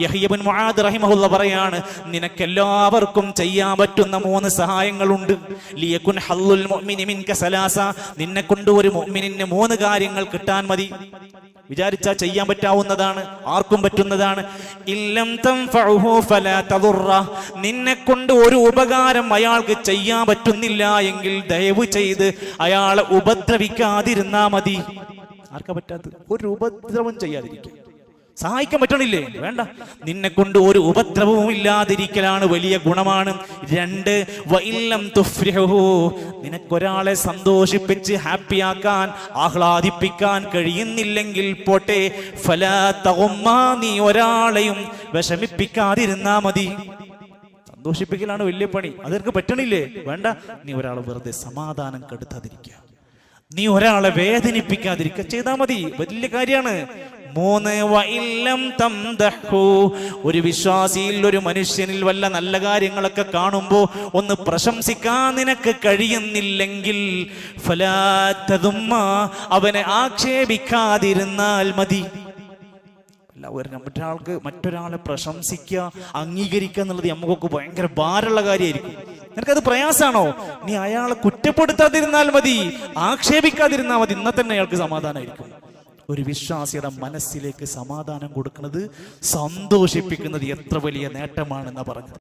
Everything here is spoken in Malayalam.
യഹ്യ ഇബ്നു മുആദ് റഹിമഹുല്ലാഹ് പറയാണ്, നിനക്കെല്ലാവർക്കും ചെയ്യാൻ പറ്റുന്ന 3 സഹായങ്ങളുണ്ട്. ലിയകുൻ ഹല്ലുൽ മുഅ്മിനി മിൻക സലാസ, നിന്നെ കൊണ്ട് ഒരു മുഅ്മിനിന് 3 കാര്യങ്ങൾ കിട്ടാൻ മതി. വിചാരിച്ചാൽ ചെയ്യാൻ പറ്റാവുന്നതാണ്, ആർക്കും പറ്റുന്നതാണ്. ഇല്ലം തൻഫഉഹു ഫലാ തദുറ, നിന്നെ കൊണ്ട് ഒരു ഉപകാരം അയാൾക്ക് ചെയ്യാൻ പറ്റുന്നില്ല എങ്കിൽ ദയവ് ചെയ്ത് അയാളെ ഉപദ്രവിക്കാതിരുന്നാ മതി. ആർക്കാ പറ്റാത്തത്? ഒരു ഉപദ്രവം ചെയ്യാതിരിക്കുക. സഹായിക്കാൻ പറ്റണില്ലേ? വേണ്ട. നിന്നെ കൊണ്ട് ഒരു ഉപദ്രവവും ഇല്ലാതിരിക്കലാണ് വലിയ ഗുണമാണ്. 2 വഇല്ലം തുഫ്രിഹു, നിനക്കൊരാളെ സന്തോഷിപ്പിച്ച് ഹാപ്പിയാക്കാൻ ആഹ്ലാദിപ്പിക്കാൻ കഴിയുന്നില്ലെങ്കിൽ പോട്ടെ, ഫലാ തഗുമ്മ, നീ ഒരാളെയും വിഷമിപ്പിക്കാതിരുന്നാ മതി. സന്തോഷിപ്പിക്കലാണ് വലിയ പണി, അതെനിക്ക് പറ്റണില്ലേ? വേണ്ട. നീ ഒരാളെ വെറുതെ സമാധാനം കെടുത്താതിരിക്കുക, നീ ഒരാളെ വേദനിപ്പിക്കാതിരിക്കുക, ചെയ്താൽ മതി. വലിയ കാര്യമാണ്. 3 വഇല്ലം തംദഹു, ഒരു വിശ്വാസിയിൽ, ഒരു മനുഷ്യനിൽ വല്ല നല്ല കാര്യങ്ങളൊക്കെ കാണുമ്പോൾ ഒന്ന് പ്രശംസിക്കാൻ നിനക്ക് കഴിയുന്നില്ലെങ്കിൽ ഫലാ തദുമ്മ, അവനെ ആക്ഷേപിക്കാതിരുന്നാൽ മതി. മറ്റൊരാളെ പ്രശംസിക്കുക, അംഗീകരിക്കുക എന്നുള്ളത് നമുക്കൊക്കെ ഭയങ്കര ഭാരമുള്ള കാര്യമായിരിക്കും. നിനക്കത് പ്രയാസാണോ? നീ അയാളെ കുറ്റപ്പെടുത്താതിരുന്നാൽ മതി, ആക്ഷേപിക്കാതിരുന്നാൽ മതി. ഇന്ന തന്നെ അയാൾക്ക് സമാധാനമായിരിക്കും. ഒരു വിശ്വാസിയുടെ മനസ്സിലേക്ക് സമാധാനം കൊടുക്കുന്നത്, സന്തോഷിപ്പിക്കുന്നത് എത്ര വലിയ നേട്ടമാണെന്നാ പറഞ്ഞത്.